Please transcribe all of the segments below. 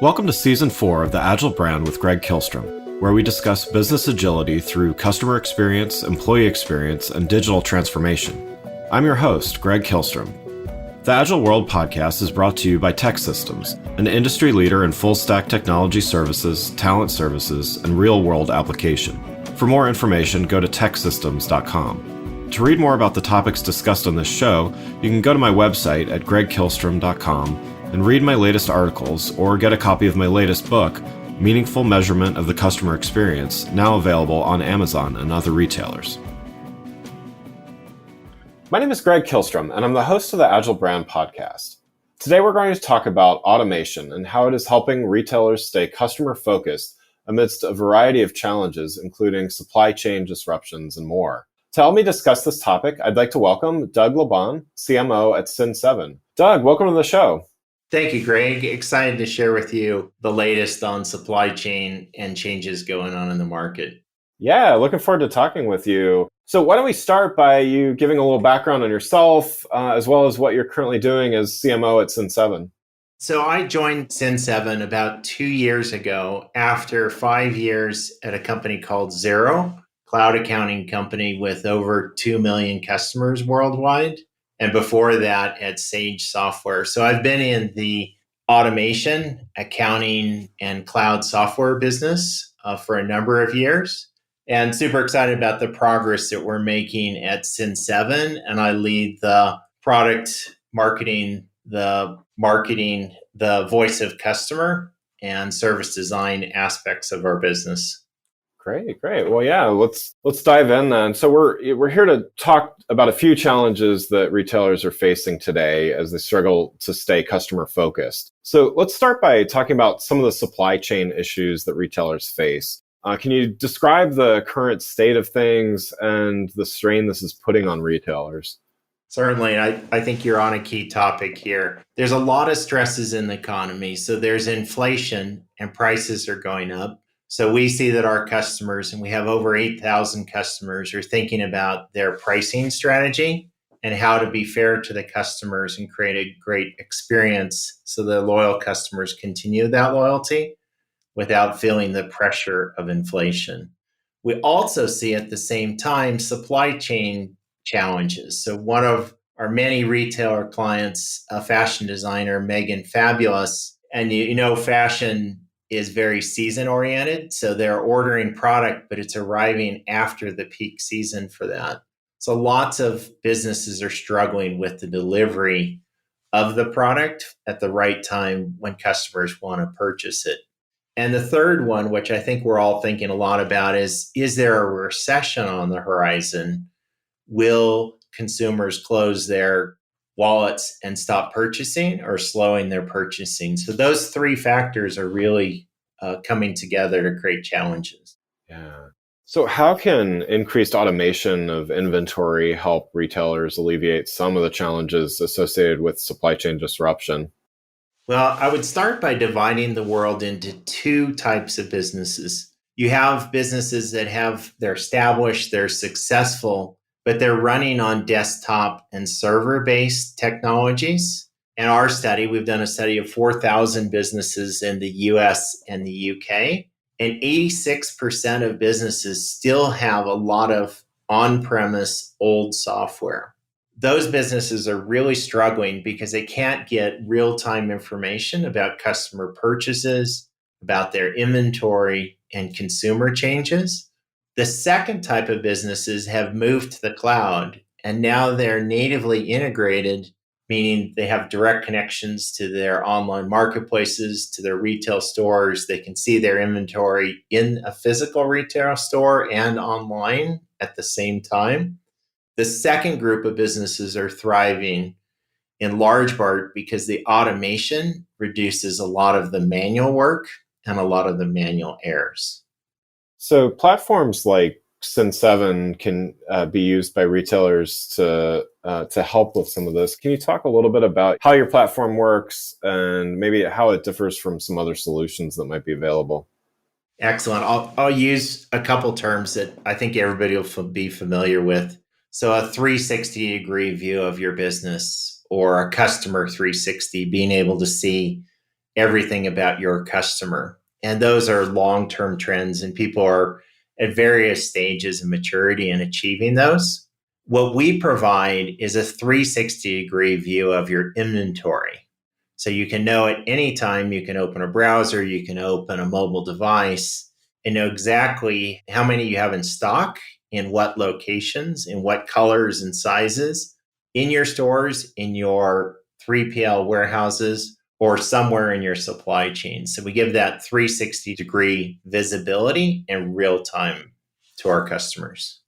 Welcome to Season 4 of the Agile Brand with Greg Kihlstrom, where we discuss business agility through customer experience, employee experience, and digital transformation. I'm your host, Greg Kihlstrom. The Agile World podcast is brought to you by TEKsystems, an industry leader in full-stack technology services, talent services, and real-world application. For more information, go to teksystems.com. To read more about the topics discussed on this show, you can go to my website at gregkihlstrom.com and read my latest articles or get a copy of my latest book, Meaningful Measurement of the Customer Experience, now available on Amazon and other retailers. My name is Greg Kihlstrom, and I'm the host of the Agile Brand podcast. Today we're going to talk about automation and how it is helping retailers stay customer-focused amidst a variety of challenges, including supply chain disruptions and more. To help me discuss this topic, I'd like to welcome Doug LaBahn, CMO at Cin7. Doug, welcome to the show. Thank you, Greg. Excited to share with you the latest on supply chain and changes going on in the market. Yeah, looking forward to talking with you. So why don't we start by you giving a little background on yourself, as well as what you're currently doing as CMO at Cin7. So I joined Cin7 about 2 years ago after 5 years at a company called Xero, cloud accounting company with over 2 million customers worldwide. And before that at Sage Software. So I've been in the automation, accounting, and cloud software business for a number of years. And super excited about the progress that we're making at Cin7. And I lead the product marketing, the voice of customer, and service design aspects of our business. Great. Well, yeah, let's dive in then. So we're here to talk about a few challenges that retailers are facing today as they struggle to stay customer focused. So let's start by talking about some of the supply chain issues that retailers face. Can you describe the current state of things and the strain this is putting on retailers? Certainly. I think you're on a key topic here. There's a lot of stresses in the economy. So there's inflation and prices are going up. So we see that our customers, and we have over 8,000 customers, are thinking about their pricing strategy and how to be fair to the customers and create a great experience so the loyal customers continue that loyalty without feeling the pressure of inflation. We also see at the same time supply chain challenges. So one of our many retailer clients, a fashion designer, Megan Fabulous, and you know fashion is very season oriented. So they're ordering product, but it's arriving after the peak season for that. So lots of businesses are struggling with the delivery of the product at the right time when customers want to purchase it. And the third one, which I think we're all thinking a lot about is there a recession on the horizon? Will consumers close their wallets and stop purchasing or slowing their purchasing? So those three factors are really coming together to create challenges. Yeah. So how can increased automation of inventory help retailers alleviate some of the challenges associated with supply chain disruption? Well, I would start by dividing the world into two types of businesses. You have businesses that they're established, they're successful, but they're running on desktop and server-based technologies. In our study, we've done a study of 4,000 businesses in the US and the UK, and 86% of businesses still have a lot of on-premise old software. Those businesses are really struggling because they can't get real-time information about customer purchases, about their inventory, and consumer changes. The second type of businesses have moved to the cloud, and now they're natively integrated, meaning they have direct connections to their online marketplaces, to their retail stores. They can see their inventory in a physical retail store and online at the same time. The second group of businesses are thriving in large part because the automation reduces a lot of the manual work and a lot of the manual errors. So platforms like Cin7 can be used by retailers to help with some of this. Can you talk a little bit about how your platform works and maybe how it differs from some other solutions that might be available? Excellent. I'll use a couple terms that I think everybody will be familiar with. So a 360-degree view of your business or a customer 360, being able to see everything about your customer. And those are long-term trends, and people are at various stages of maturity in achieving those. What we provide is a 360-degree view of your inventory. So you can know at any time, you can open a browser, you can open a mobile device and know exactly how many you have in stock, in what locations, in what colors and sizes, in your stores, in your 3PL warehouses, or somewhere in your supply chain. So we give that 360-degree visibility in real time to our customers.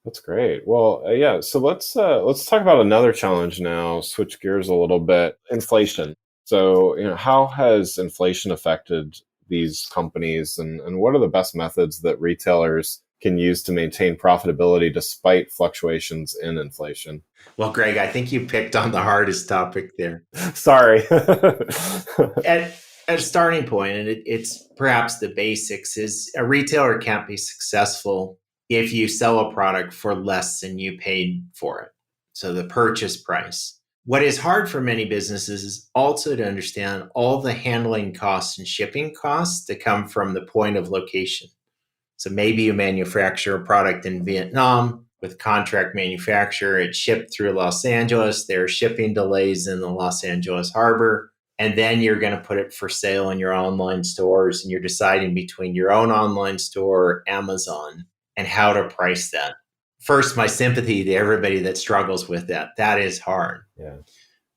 That's great. Well, yeah. So let's talk about another challenge now. Switch gears a little bit. Inflation. So, how has inflation affected these companies, and what are the best methods that retailers can use to maintain profitability despite fluctuations in inflation? Well, Greg, I think you picked on the hardest topic there. Sorry. At a starting point, and it's perhaps the basics, is a retailer can't be successful if you sell a product for less than you paid for it. So the purchase price. What is hard for many businesses is also to understand all the handling costs and shipping costs that come from the point of location. So maybe you manufacture a product in Vietnam with contract manufacturer. It's shipped through Los Angeles. There are shipping delays in the Los Angeles harbor. And then you're going to put it for sale in your online stores, and you're deciding between your own online store, Amazon, and how to price that. First, my sympathy to everybody that struggles with that. That is hard. Yeah.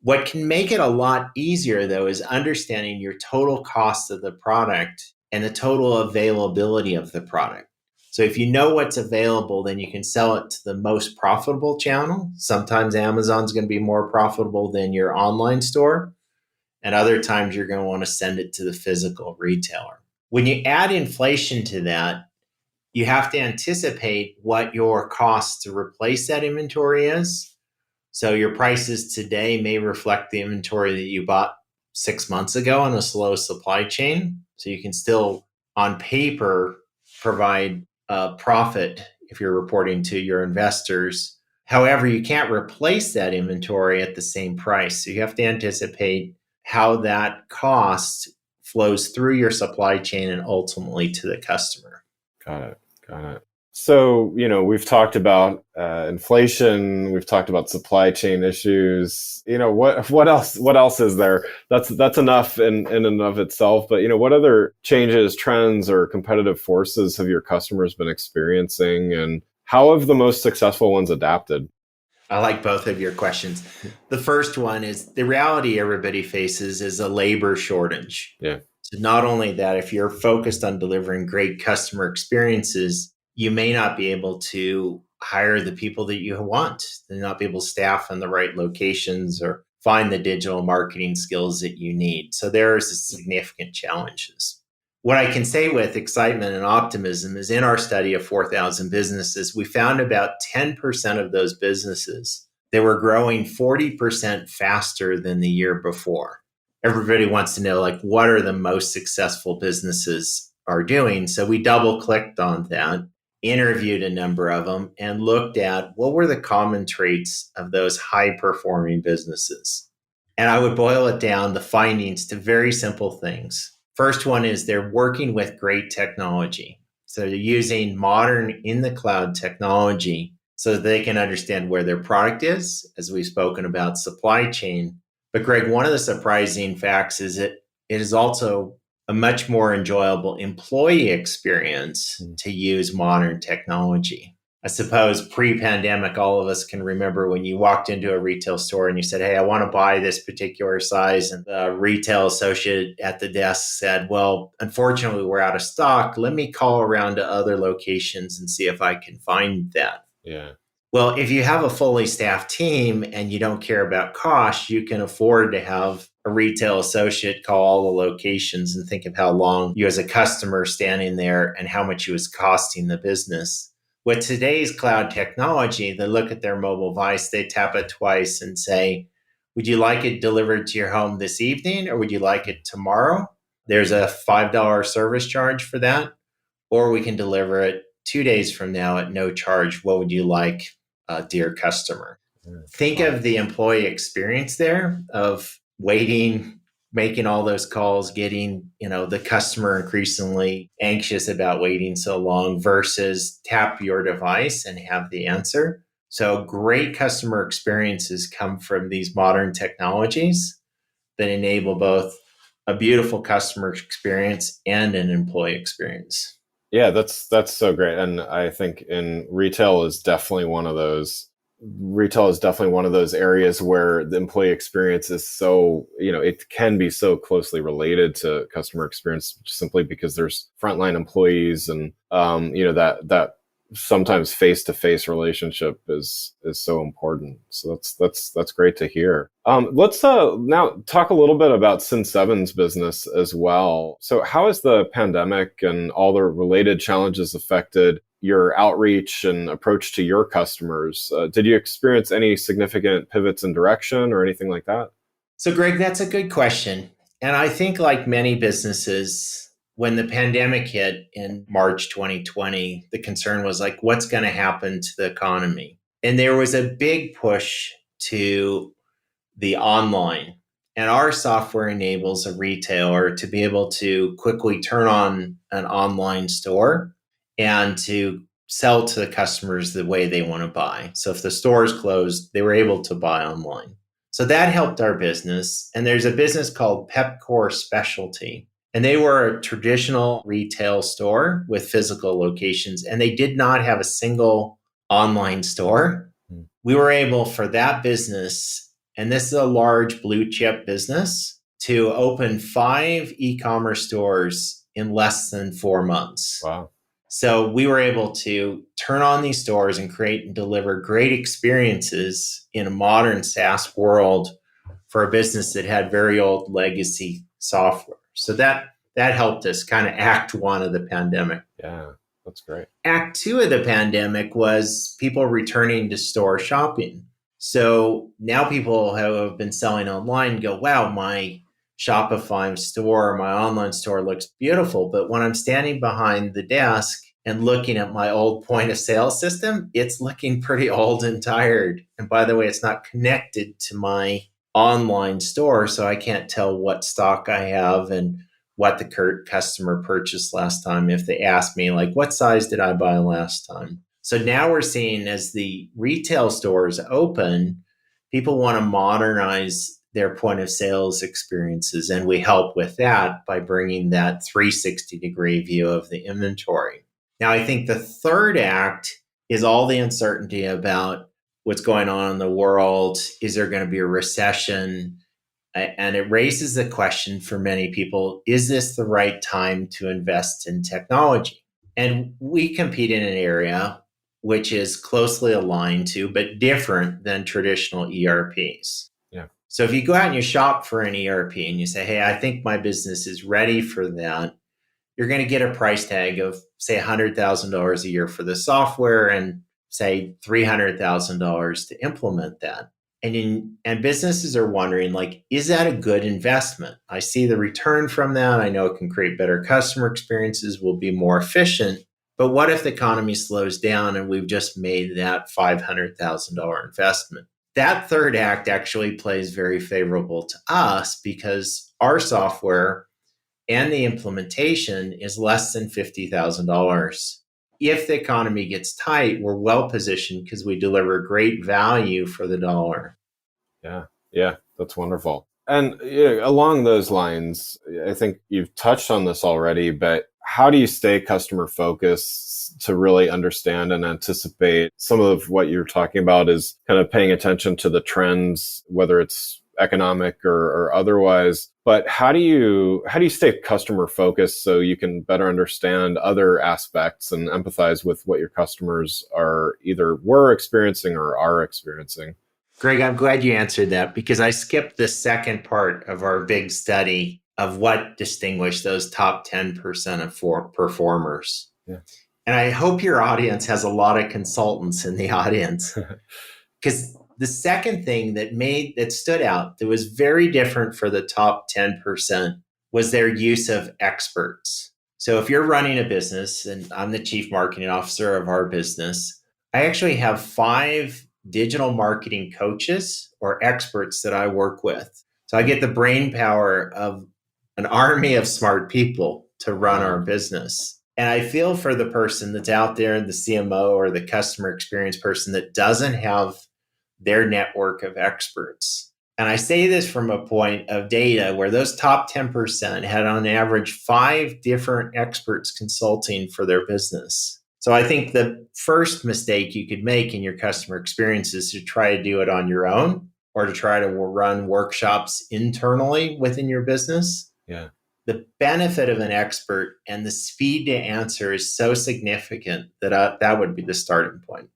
What can make it a lot easier, though, is understanding your total cost of the product and the total availability of the product. So if you know what's available, then you can sell it to the most profitable channel. Sometimes Amazon's going to be more profitable than your online store. And other times you're going to want to send it to the physical retailer. When you add inflation to that, you have to anticipate what your cost to replace that inventory is. So your prices today may reflect the inventory that you bought 6 months ago on a slow supply chain. So you can still, on paper, provide a profit if you're reporting to your investors. However, you can't replace that inventory at the same price. So you have to anticipate how that cost flows through your supply chain and ultimately to the customer. Got it. So, we've talked about inflation. We've talked about supply chain issues. What else is there? That's enough in and of itself. But, what other changes, trends, or competitive forces have your customers been experiencing? And how have the most successful ones adapted? I like both of your questions. The first one is the reality everybody faces is a labor shortage. Yeah. So not only that, if you're focused on delivering great customer experiences, you may not be able to hire the people that you want. They're not be able to staff in the right locations or find the digital marketing skills that you need. So there's significant challenges. What I can say with excitement and optimism is in our study of 4,000 businesses, we found about 10% of those businesses that were growing 40% faster than the year before. Everybody wants to know, what are the most successful businesses are doing? So we double clicked on that, interviewed a number of them, and looked at what were the common traits of those high performing businesses. And I would boil it down, the findings, to very simple things. First one is they're working with great technology. So they're using modern in the cloud technology so that they can understand where their product is, as we've spoken about supply chain. But Greg, one of the surprising facts is it is also a much more enjoyable employee experience to use modern technology. I suppose pre-pandemic, all of us can remember when you walked into a retail store and you said, hey, I want to buy this particular size. And the retail associate at the desk said, well, unfortunately, we're out of stock. Let me call around to other locations and see if I can find that. Yeah. Well, if you have a fully staffed team and you don't care about cost, you can afford to have a retail associate call all the locations and think of how long you as a customer standing there and how much it was costing the business. With today's cloud technology, they look at their mobile device, they tap it twice and say, would you like it delivered to your home this evening or would you like it tomorrow? There's a $5 service charge for that, or we can deliver it 2 days from now at no charge. What would you like, dear customer? Think of the employee experience there of waiting making all those calls, getting, the customer increasingly anxious about waiting so long versus tap your device and have the answer. So great customer experiences come from these modern technologies that enable both a beautiful customer experience and an employee experience. Yeah, that's so great. And I think retail is definitely one of those areas where the employee experience is so, it can be so closely related to customer experience simply because there's frontline employees and, that sometimes face-to-face relationship is so important. So that's great to hear. Let's now talk a little bit about Cin7's business as well. So how has the pandemic and all the related challenges affected your outreach and approach to your customers? Did you experience any significant pivots in direction or anything like that? So, Greg, that's a good question. And I think, like many businesses, when the pandemic hit in March 2020, the concern was like, what's going to happen to the economy? And there was a big push to the online. And our software enables a retailer to be able to quickly turn on an online store and to sell to the customers the way they want to buy. So if the store is closed, they were able to buy online. So that helped our business. And there's a business called Pepcore Specialty. And they were a traditional retail store with physical locations, and they did not have a single online store. We were able for that business, and this is a large blue chip business, to open 5 e-commerce stores in less than 4 months. Wow. So we were able to turn on these stores and create and deliver great experiences in a modern SaaS world for a business that had very old legacy software. So that helped us kind of act one of the pandemic. Yeah, that's great. Act two of the pandemic was people returning to store shopping. So now people who have been selling online go, wow, my Shopify store, my online store looks beautiful. But when I'm standing behind the desk and looking at my old point of sale system, it's looking pretty old and tired. And by the way, it's not connected to my online store, so I can't tell what stock I have and what the customer purchased last time if they ask me, like, what size did I buy last time? So now we're seeing as the retail stores open, people want to modernize their point of sales experiences. And we help with that by bringing that 360-degree view of the inventory. Now, I think the third act is all the uncertainty about what's going on in the world. Is there going to be a recession? And it raises the question for many people, is this the right time to invest in technology? And we compete in an area which is closely aligned to, but different than traditional ERPs. Yeah. So if you go out and you shop for an ERP and you say, hey, I think my business is ready for that, you're going to get a price tag of, say, $100,000 a year for the software and, say, $300,000 to implement that. And businesses are wondering, like, is that a good investment? I see the return from that. I know it can create better customer experiences, will be more efficient. But what if the economy slows down and we've just made that $500,000 investment? That third act actually plays very favorable to us because our software and the implementation is less than $50,000. If the economy gets tight, we're well positioned because we deliver great value for the dollar. Yeah, that's wonderful. And along those lines, I think you've touched on this already, but how do you stay customer focused to really understand and anticipate some of what you're talking about is kind of paying attention to the trends, whether it's economic or otherwise. But how do you stay customer focused so you can better understand other aspects and empathize with what your customers were experiencing or are experiencing? Greg, I'm glad you answered that because I skipped the second part of our big study of what distinguished those top 10% of performers. Yeah. And I hope your audience has a lot of consultants in the audience because the second thing that stood out that was very different for the top 10% was their use of experts. So if you're running a business, and I'm the chief marketing officer of our business, I actually have 5 digital marketing coaches or experts that I work with. So I get the brain power of an army of smart people to run our business. And I feel for the person that's out there, the CMO or the customer experience person that doesn't have their network of experts. And I say this from a point of data where those top 10% had on average 5 different experts consulting for their business. So I think the first mistake you could make in your customer experience is to try to do it on your own or to try to run workshops internally within your business. Yeah. The benefit of an expert and the speed to answer is so significant that that would be the starting point.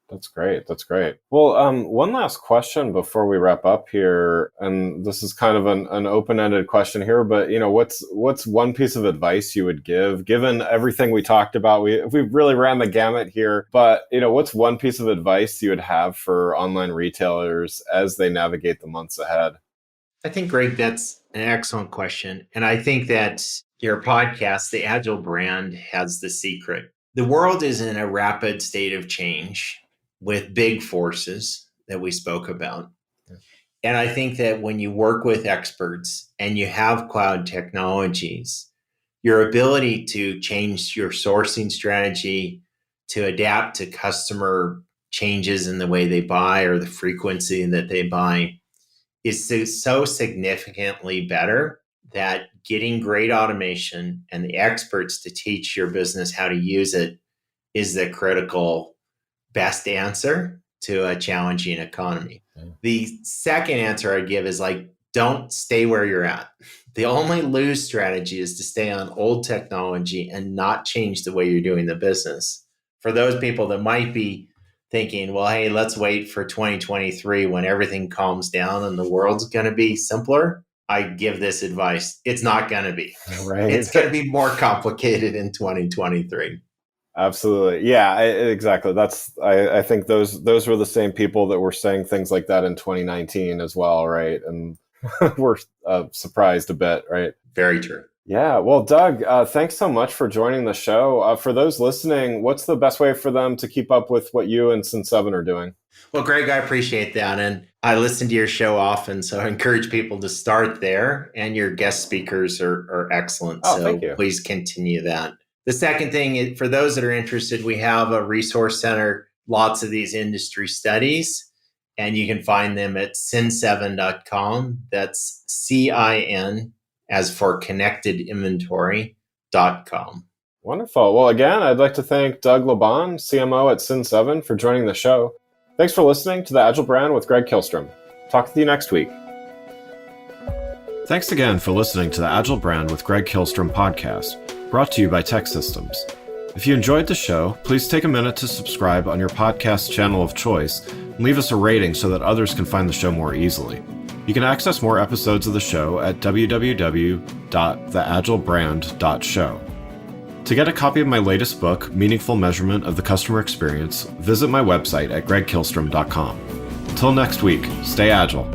That's great. That's great. Well, one last question before we wrap up here, and this is kind of an open-ended question here, but what's one piece of advice you would give, given everything we talked about? We really ran the gamut here, but what's one piece of advice you would have for online retailers as they navigate the months ahead? I think, Greg, that's an excellent question, and I think that your podcast, the Agile Brand, has the secret. The world is in a rapid state of change with big forces that we spoke about. Yeah. And I think that when you work with experts and you have cloud technologies, your ability to change your sourcing strategy, to adapt to customer changes in the way they buy or the frequency that they buy is so significantly better that getting great automation and the experts to teach your business how to use it is the critical best answer to a challenging economy. Okay. The second answer I'd give is don't stay where you're at. The only lose strategy is to stay on old technology and not change the way you're doing the business. For those people that might be thinking, well, hey, let's wait for 2023 when everything calms down and the world's going to be simpler, I give this advice. It's not going to be. Right. It's going to be more complicated in 2023. Absolutely. Yeah, exactly. I think those were the same people that were saying things like that in 2019 as well, right? And we're surprised a bit, right? Very true. Yeah. Well, Doug, thanks so much for joining the show. For those listening, what's the best way for them to keep up with what you and Cin7 are doing? Well, Greg, I appreciate that. And I listen to your show often, so I encourage people to start there. And your guest speakers are excellent. Oh, thank you. Please continue that. The second thing is, for those that are interested, we have a resource center, lots of these industry studies, and you can find them at cin7.com. That's CIN as for connectedinventory.com. Wonderful. Well, again, I'd like to thank Doug LaBahn, CMO at Cin7, for joining the show. Thanks for listening to The Agile Brand with Greg Kihlstrom. Talk with you next week. Thanks again for listening to The Agile Brand with Greg Kihlstrom podcast, brought to you by Tech Systems. If you enjoyed the show, please take a minute to subscribe on your podcast channel of choice and leave us a rating so that others can find the show more easily. You can access more episodes of the show at www.theagilebrand.show. To get a copy of my latest book, Meaningful Measurement of the Customer Experience, visit my website at gregkihlstrom.com. Until next week, stay agile.